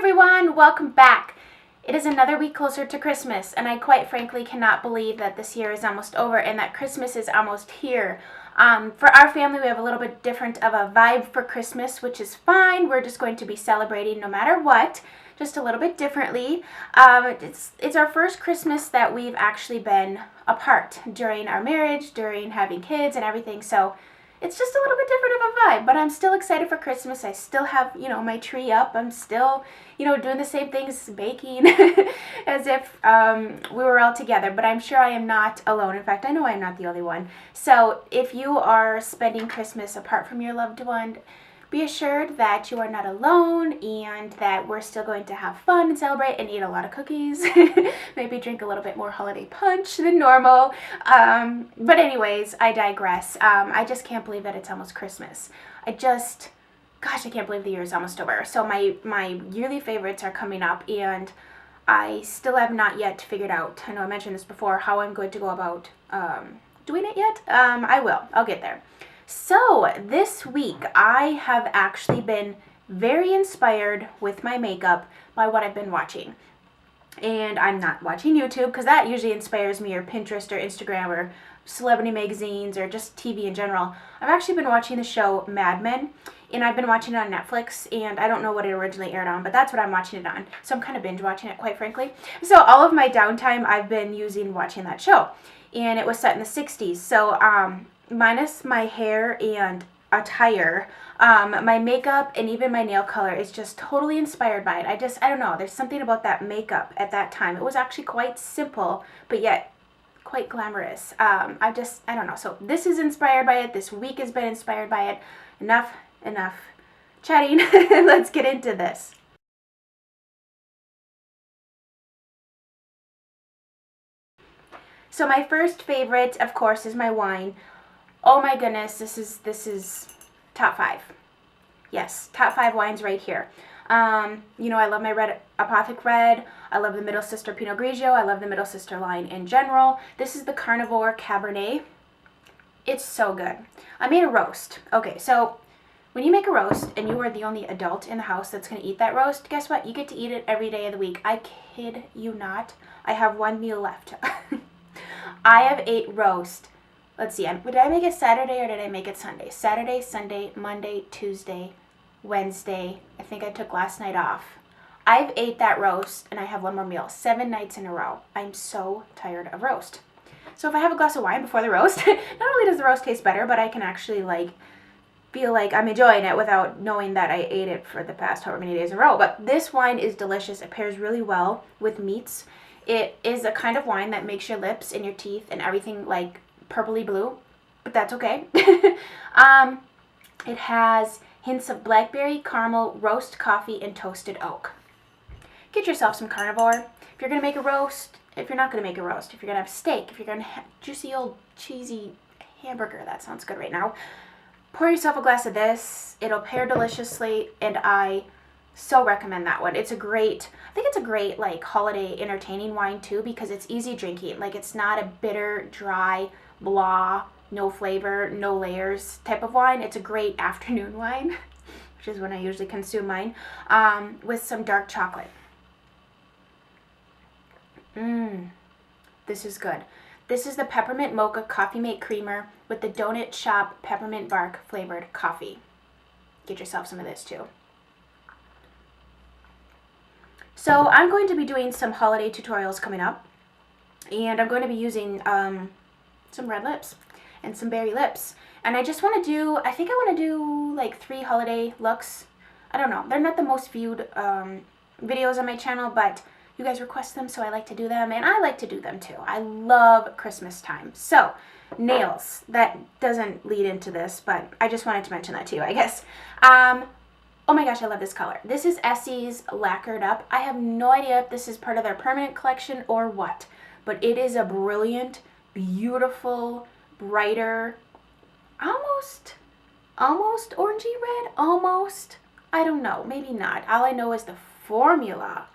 everyone, welcome back. It is another week closer to Christmas, and I quite frankly cannot believe that this year is almost over and that Christmas is almost here. For our family, we have a little bit different of a vibe for Christmas, which is fine. We're just going to be celebrating no matter what, just a little bit differently. It's our first Christmas that we've actually been apart during our marriage, during having kids and everything, so it's just a little bit different of a vibe, but I'm still excited for Christmas. I still have, my tree up. I'm still, doing the same things, baking, as if we were all together, but I'm sure I am not alone. In fact, I know I'm not the only one. So if you are spending Christmas apart from your loved one, be assured that you are not alone and that we're still going to have fun and celebrate and eat a lot of cookies. Maybe drink a little bit more holiday punch than normal. But anyways, I digress. I just can't believe that it's almost Christmas. I can't believe the year is almost over. So my yearly favorites are coming up, and I still have not yet figured out, I know I mentioned this before, how I'm going to go about doing it yet. I will. I'll get there. So this week I have actually been very inspired with my makeup by what I've been watching. And I'm not watching YouTube because that usually inspires me, or Pinterest or Instagram or celebrity magazines or just TV in general. I've actually been watching the show Mad Men, and I've been watching it on Netflix, and I don't know what it originally aired on, but that's what I'm watching it on. So I'm kind of binge watching it, quite frankly. So all of my downtime I've been using watching that show, and it was set in the 60s. So minus my hair and attire, my makeup and even my nail color is just totally inspired by it. I don't know, there's something about that makeup at that time. It was actually quite simple, but yet quite glamorous. I don't know. So this is inspired by it. This week has been inspired by it. Enough chatting. Let's get into this. So my first favorite, of course, is my wine. Oh my goodness, this is top 5. Yes, top 5 wines right here. I love my red Apothic Red. I love the Middle Sister Pinot Grigio. I love the Middle Sister line in general. This is the Carnivor Cabernet. It's so good. I made a roast. Okay, so when you make a roast and you are the only adult in the house that's going to eat that roast, guess what? You get to eat it every day of the week. I kid you not. I have one meal left. I have ate roast. Let's see, did I make it Saturday or did I make it Sunday? Saturday, Sunday, Monday, Tuesday, Wednesday. I think I took last night off. I've ate that roast and I have one more meal, 7 nights in a row. I'm so tired of roast. So if I have a glass of wine before the roast, not only does the roast taste better, but I can actually feel like I'm enjoying it without knowing that I ate it for the past however many days in a row. But this wine is delicious. It pairs really well with meats. It is a kind of wine that makes your lips and your teeth and everything purpley blue, but that's okay. It has hints of blackberry, caramel, roast coffee, and toasted oak. Get yourself some Carnivor. If you're going to make a roast, if you're not going to make a roast, if you're going to have steak, if you're going to have juicy old cheesy hamburger, that sounds good right now, pour yourself a glass of this. It'll pair deliciously, and I so recommend that one. I think it's a great holiday entertaining wine too, because it's easy drinking. It's not a bitter, dry, blah, no flavor, no layers type of wine. It's a great afternoon wine, which is when I usually consume mine, with some dark chocolate. This is good. This is the Peppermint Mocha Coffee Mate Creamer with the Donut Shop Peppermint Bark flavored coffee. Get yourself some of this too. So I'm going to be doing some holiday tutorials coming up, and I'm going to be using some red lips and some berry lips, and I think I want to do 3 holiday looks. I don't know, they're not the most viewed videos on my channel, but you guys request them, so I like to do them, and I like to do them too. I love Christmas time. So nails, that doesn't lead into this, but I just wanted to mention that too, I guess. Oh my gosh, I love this color. This is Essie's Lacquered Up. I have no idea if this is part of their permanent collection or what, but it is a brilliant, beautiful, brighter, almost orangey red, almost. I don't know, maybe not. All I know is the formula.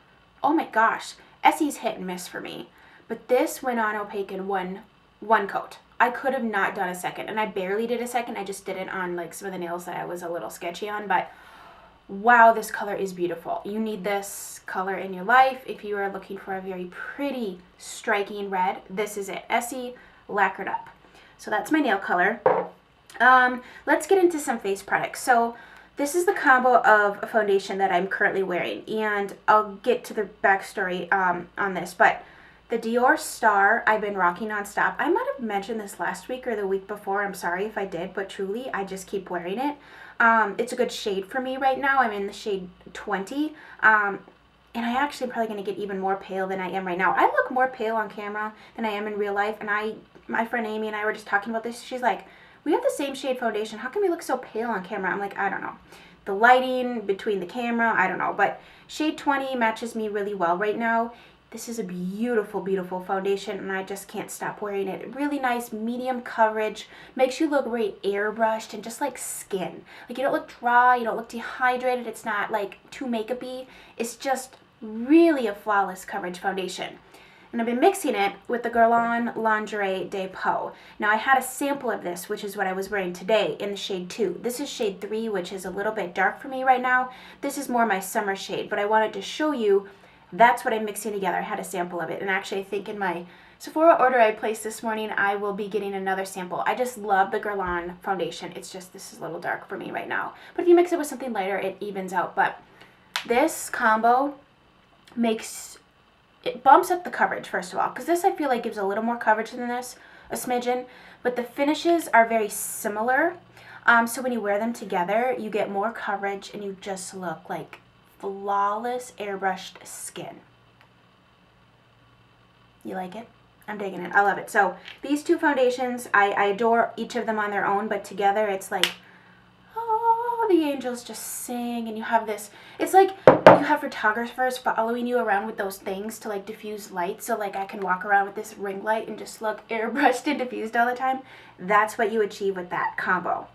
Oh my gosh, Essie's hit and miss for me, but this went on opaque in one coat. I could have not done a second, and I barely did a second. I just did it on some of the nails that I was a little sketchy on, but wow, this color is beautiful. You need this color in your life. If you are looking for a very pretty, striking red, this is it. Essie Lacquered Up. So that's my nail color. Let's get into some face products. So this is the combo of a foundation that I'm currently wearing, and I'll get to the backstory on this, but the Dior Star I've been rocking nonstop. I might have mentioned this last week or the week before. I'm sorry if I did, but truly, I just keep wearing it. It's a good shade for me right now. I'm in the shade 20. And I actually am probably going to get even more pale than I am right now. I look more pale on camera than I am in real life. And my friend Amy and I were just talking about this. She's like, we have the same shade foundation. How can we look so pale on camera? I'm like, I don't know. The lighting between the camera, I don't know. But shade 20 matches me really well right now. This is a beautiful, beautiful foundation, and I just can't stop wearing it. Really nice, medium coverage, makes you look very airbrushed and just like skin. Like you don't look dry, you don't look dehydrated, it's not like too makeup-y. It's just really a flawless coverage foundation. And I've been mixing it with the Guerlain Lingerie Depot. Now I had a sample of this, which is what I was wearing today in the shade 2. This is shade 3, which is a little bit dark for me right now. This is more my summer shade, but I wanted to show you that's what I'm mixing together. I had a sample of it, and actually I think in my Sephora order I placed this morning, I will be getting another sample. I just love the Guerlain foundation. It's just, this is a little dark for me right now. But if you mix it with something lighter, it evens out. But this combo it bumps up the coverage, first of all, because this I feel like gives a little more coverage than this, a smidgen. But the finishes are very similar. So when you wear them together, you get more coverage and you just look like flawless airbrushed skin. You like it? I'm digging it. I love it. So these two foundations, I adore each of them on their own, but together it's like, oh, the angels just sing, and you have this, it's like you have photographers following you around with those things to like diffuse light, so like I can walk around with this ring light and just look airbrushed and diffused all the time. That's what you achieve with that combo.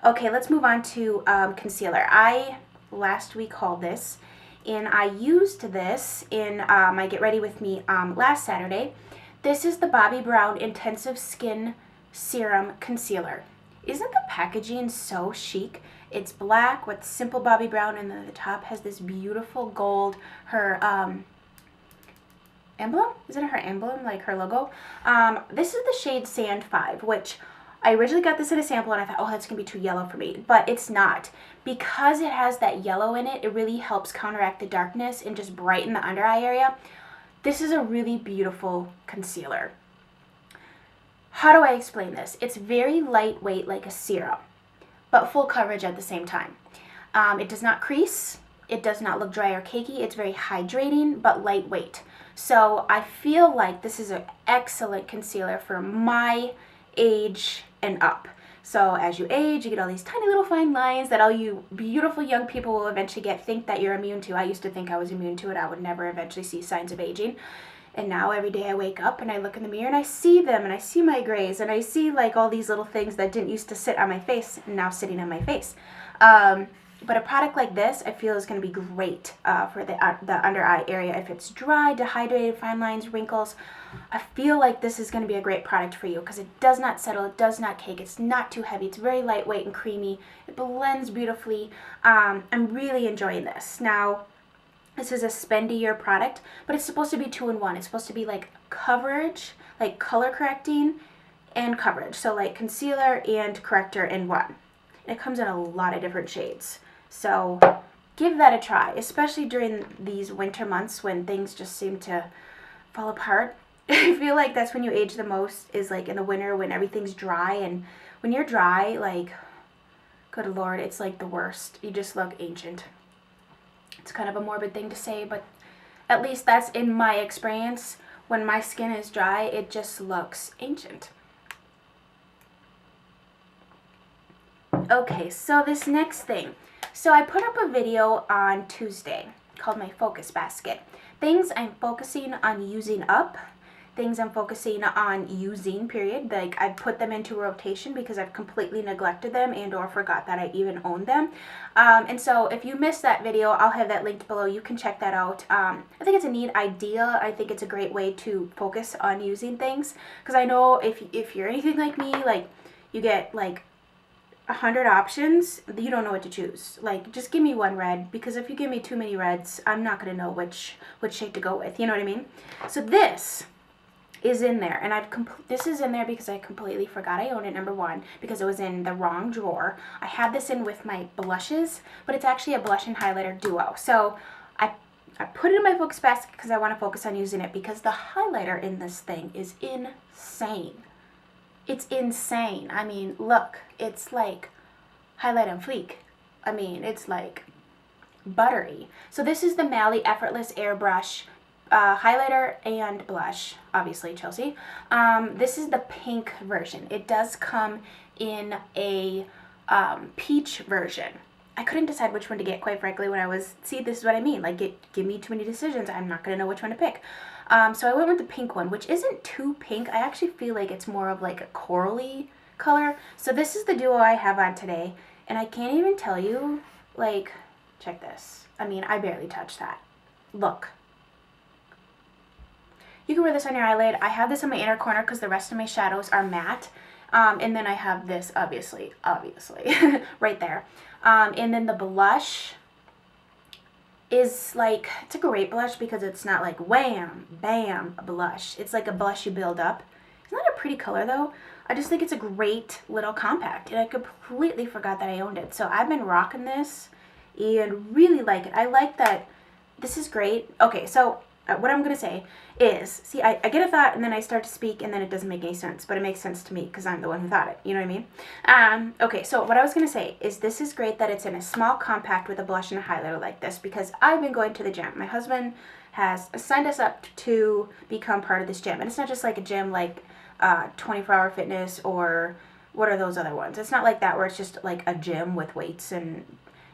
Okay, let's move on to concealer. I last week hauled this, and I used this in my Get Ready With Me last Saturday. This is the Bobbi Brown Intensive Skin Serum Concealer. Isn't the packaging so chic? It's black with simple Bobbi Brown, and then the top has this beautiful gold, her emblem? Isn't it her emblem, like her logo? This is the shade Sand 5, which I originally got this in a sample and I thought, oh, that's going to be too yellow for me. But it's not. Because it has that yellow in it, it really helps counteract the darkness and just brighten the under eye area. This is a really beautiful concealer. How do I explain this? It's very lightweight, like a serum, but full coverage at the same time. It does not crease. It does not look dry or cakey. It's very hydrating, but lightweight. So I feel like this is an excellent concealer for my age and up. So as you age, you get all these tiny little fine lines that all you beautiful young people will eventually think that you're immune to. I used to think I was immune to it. I would never eventually see signs of aging. And now every day I wake up and I look in the mirror and I see them, and I see my grays, and I see like all these little things that didn't used to sit on my face and now sitting on my face. But a product like this, I feel, is going to be great for the under eye area. If it's dry, dehydrated, fine lines, wrinkles, I feel like this is going to be a great product for you because it does not settle, it does not cake, it's not too heavy, it's very lightweight and creamy, it blends beautifully. I'm really enjoying this. Now, this is a spendier product, but it's supposed to be 2-in-1. It's supposed to be like coverage, like color correcting and coverage. So like concealer and corrector in one. It comes in a lot of different shades. So give that a try, especially during these winter months when things just seem to fall apart. I feel like that's when you age the most, is like in the winter when everything's dry. And when you're dry, like, good Lord, it's like the worst. You just look ancient. It's kind of a morbid thing to say, but at least that's in my experience. When my skin is dry, it just looks ancient. Okay, so this next thing. So I put up a video on Tuesday called my Focus Basket. Things I'm focusing on using up, things I'm focusing on using, period. Like I put them into rotation because I've completely neglected them and or forgot that I even owned them. And so if you missed that video, I'll have that linked below. You can check that out. I think it's a neat idea. I think it's a great way to focus on using things. Because I know if you're anything like me, like you get like 100 options, you don't know what to choose. Like, just give me one red, because if you give me too many reds, I'm not going to know which shade to go with. You know what I mean? So this is in there, and this is in there because I completely forgot I owned it, number one, because it was in the wrong drawer. I had this in with my blushes, but it's actually a blush and highlighter duo. So I put it in my focus basket because I want to focus on using it, because the highlighter in this thing is insane. It's insane. I mean, look, it's like highlight on fleek. I mean, it's like buttery. So this is the Mallee Effortless Airbrush highlighter and blush, obviously, Chelsea. This is the pink version. It does come in a peach version. I couldn't decide which one to get, quite frankly, when I was, see, this is what I mean, like, give me too many decisions, I'm not going to know which one to pick. So I went with the pink one, which isn't too pink. I actually feel like it's more of like a corally color. So this is the duo I have on today, and I can't even tell you, like, check this. I mean, I barely touched that. Look. You can wear this on your eyelid. I have this in my inner corner because the rest of my shadows are matte. And then I have this, obviously, right there. And then the blush is like, it's a great blush because it's not like wham, bam, a blush. It's like a blush you build up. It's not a pretty color though. I just think it's a great little compact, and I completely forgot that I owned it. So I've been rocking this and really like it. I like that this is great. Okay, so what I'm going to say is, see, I get a thought and then I start to speak and then it doesn't make any sense, but it makes sense to me because I'm the one who thought it, you know what I mean? Okay, so what I was going to say is this is great that it's in a small compact with a blush and a highlighter like this, because I've been going to the gym. My husband has signed us up to become part of this gym, and it's not just like a gym like 24-hour fitness or what are those other ones. It's not like that where it's just like a gym with weights, and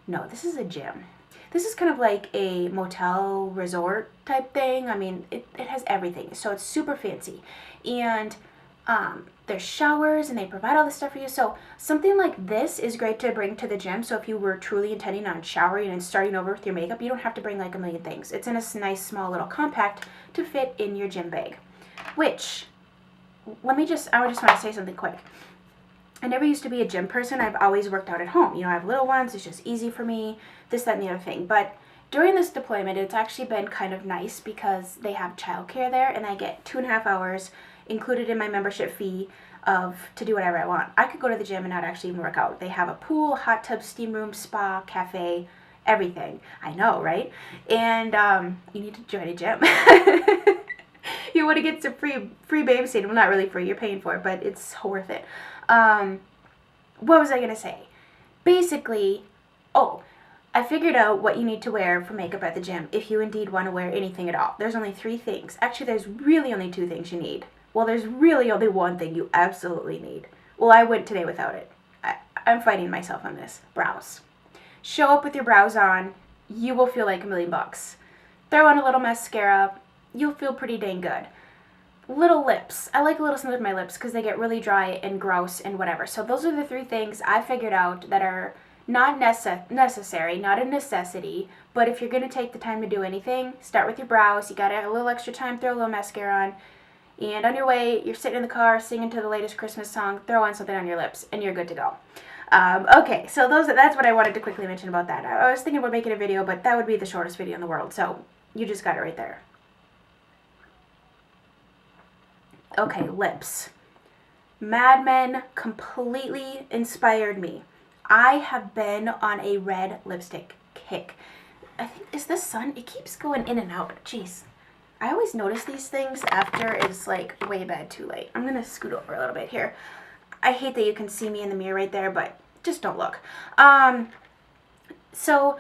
no, this is a gym. This is kind of like a motel resort type thing. I mean, it has everything. So it's super fancy. And there's showers and they provide all this stuff for you. So something like this is great to bring to the gym. So if you were truly intending on showering and starting over with your makeup, you don't have to bring like a million things. It's in a nice small little compact to fit in your gym bag. Which, I just want to say something quick. I never used to be a gym person. I've always worked out at home. You know, I have little ones. It's just easy for me, this, that, and the other thing. But during this deployment, it's actually been kind of nice because they have childcare there, and I get 2.5 hours included in my membership fee to do whatever I want. I could go to the gym and not actually even work out. They have a pool, hot tub, steam room, spa, cafe, everything. I know, right? And you need to join a gym. You want to get some free babysitting. Well, not really free. You're paying for it, but it's worth it. What was I going to say? Basically, I figured out what you need to wear for makeup at the gym if you indeed want to wear anything at all. There's only 3 things. Actually, there's really only 2 things you need. Well, there's really only one thing you absolutely need. Well, I went today without it. I'm fighting myself on this. Brows. Show up with your brows on. You will feel like $1,000,000. Throw on a little mascara. You'll feel pretty dang good. Little lips. I like a little something with my lips because they get really dry and gross and whatever. So those are the 3 things I figured out that are not necessary, not a necessity, but if you're going to take the time to do anything, start with your brows. You got to have a little extra time, throw a little mascara on, and on your way, you're sitting in the car singing to the latest Christmas song, throw on something on your lips, and you're good to go. Okay, so that's what I wanted to quickly mention about that. I was thinking about making a video, but that would be the shortest video in the world, so you just got it right there. Okay, lips. Mad Men completely inspired me. I have been on a red lipstick kick. I think, is this sun? It keeps going in and out. Jeez. I always notice these things after it's like way bad too late. I'm going to scoot over a little bit here. I hate that you can see me in the mirror right there, but just don't look. So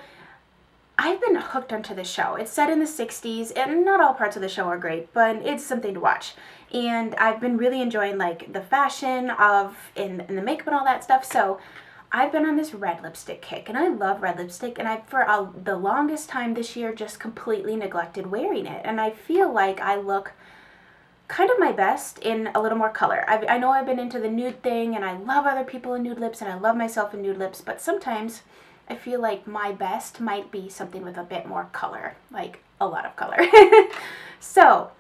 I've been hooked onto this show. It's set in the 60s, and not all parts of the show are great, but it's something to watch. And I've been really enjoying like the fashion and the makeup and all that stuff. So I've been on this red lipstick kick, and I love red lipstick, and I, for the longest time this year, just completely neglected wearing it, and I feel like I look kind of my best in a little more color. I know I've been into the nude thing, and I love other people in nude lips, and I love myself in nude lips, but sometimes I feel like my best might be something with a bit more color, like a lot of color. So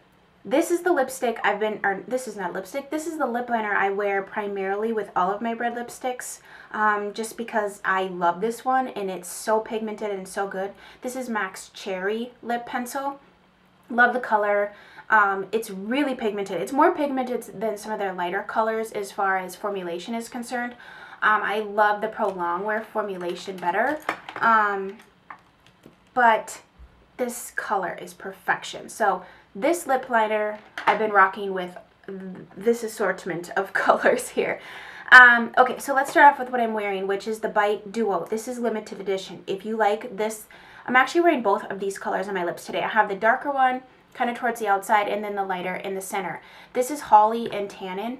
This is the lipstick this is not lipstick, this is the lip liner I wear primarily with all of my red lipsticks, just because I love this one and it's so pigmented and so good. This is MAC's Cherry Lip Pencil. Love the color. It's really pigmented. It's more pigmented than some of their lighter colors as far as formulation is concerned. I love the Pro Longwear formulation better, but this color is perfection. So this lip liner I've been rocking with this assortment of colors here. Okay, so let's start off with what I'm wearing, which is the Bite Duo. This is limited edition. If you like this, I'm actually wearing both of these colors on my lips today. I have the darker one kind of towards the outside and then the lighter in the center. This is Holly and Tannin.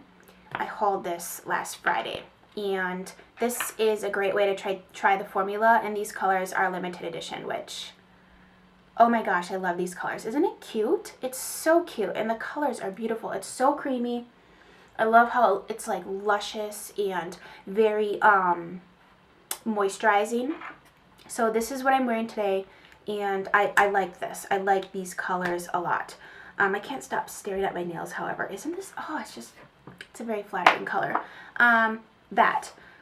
I hauled this last Friday, and this is a great way to try the formula, and these colors are limited edition, which, oh my gosh, I love these colors. Isn't it cute? It's so cute, and the colors are beautiful. It's so creamy. I love how it's like luscious and very moisturizing. So this is what I'm wearing today, and I like this. I like these colors a lot. I can't stop staring at my nails, however. Isn't this, oh, it's a very flattering color.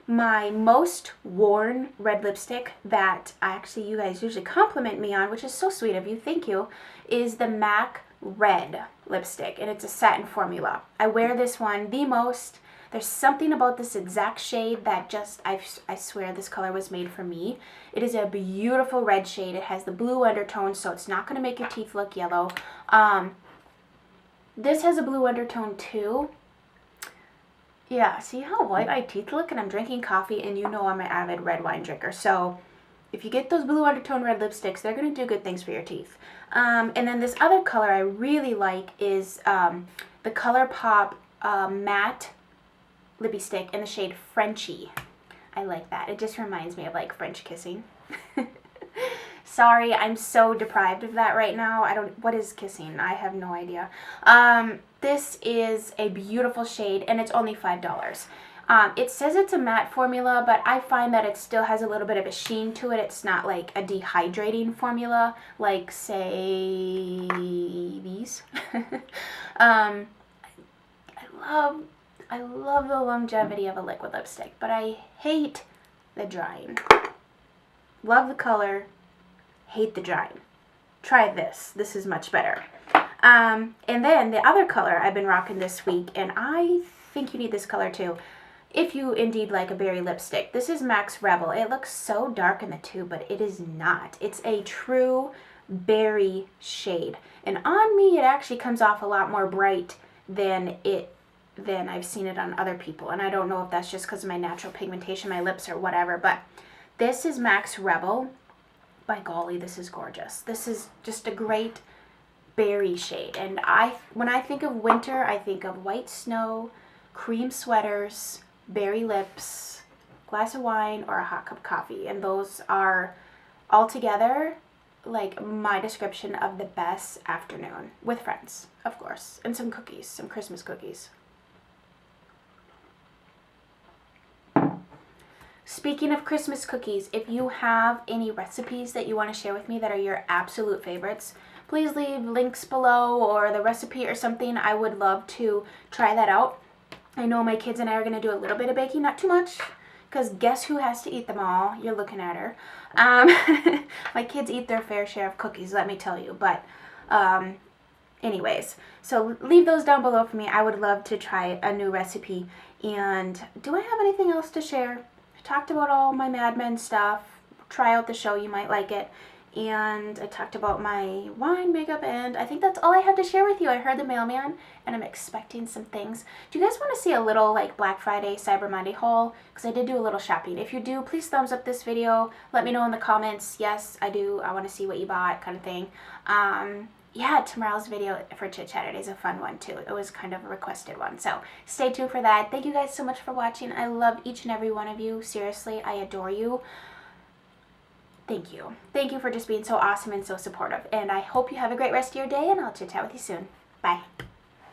My most worn red lipstick that you guys usually compliment me on, which is so sweet of you, thank you, is the MAC Red lipstick, and it's a satin formula. I wear this one the most. There's something about this exact shade that just, I swear this color was made for me. It is a beautiful red shade. It has the blue undertone, so it's not going to make your teeth look yellow. This has a blue undertone too. Yeah, see how white my teeth look? And I'm drinking coffee, and you know I'm an avid red wine drinker. So if you get those blue undertone red lipsticks, they're going to do good things for your teeth. And then this other color I really like is the ColourPop matte lippy stick in the shade Frenchie. I like that. It just reminds me of like French kissing. Sorry, I'm so deprived of that right now. What is kissing? I have no idea. This is a beautiful shade, and it's only $5. It says it's a matte formula, but I find that it still has a little bit of a sheen to it. It's not like a dehydrating formula, like, say, these. I love the longevity of a liquid lipstick, but I hate the drying. Love the color, hate the drying. Try this. This is much better. And then the other color I've been rocking this week, and I think you need this color too, if you indeed like a berry lipstick. This is MAC's Rebel. It looks so dark in the tube, but it is not. It's a true berry shade. And on me, it actually comes off a lot more bright than I've seen it on other people. And I don't know if that's just because of my natural pigmentation, my lips, or whatever, but this is MAC's Rebel. By golly, this is gorgeous. This is just a great berry shade. And when I think of winter, I think of white snow, cream sweaters, berry lips, glass of wine, or a hot cup of coffee. And those are all together like my description of the best afternoon with friends, of course, and some cookies, some Christmas cookies. Speaking of Christmas cookies, if you have any recipes that you want to share with me that are your absolute favorites, please leave links below or the recipe or something. I would love to try that out. I know my kids and I are going to do a little bit of baking, not too much, because guess who has to eat them all? You're looking at her. My kids eat their fair share of cookies, let me tell you. But anyways, so leave those down below for me. I would love to try a new recipe. And do I have anything else to share? I talked about all my Mad Men stuff. Try out the show, you might like it. And I talked about my wine makeup, and I think that's all I have to share with you. I heard the mailman, and I'm expecting some things. Do you guys want to see a little like Black Friday, Cyber Monday haul? Because I did do a little shopping. If you do, please thumbs up this video. Let me know in the comments. Yes, I do. I want to see what you bought, kind of thing. Yeah, tomorrow's video for Chit Chatterday is a fun one too. It was kind of a requested one. So stay tuned for that. Thank you guys so much for watching. I love each and every one of you. Seriously, I adore you. Thank you. Thank you for just being so awesome and so supportive. And I hope you have a great rest of your day, and I'll chit chat with you soon. Bye.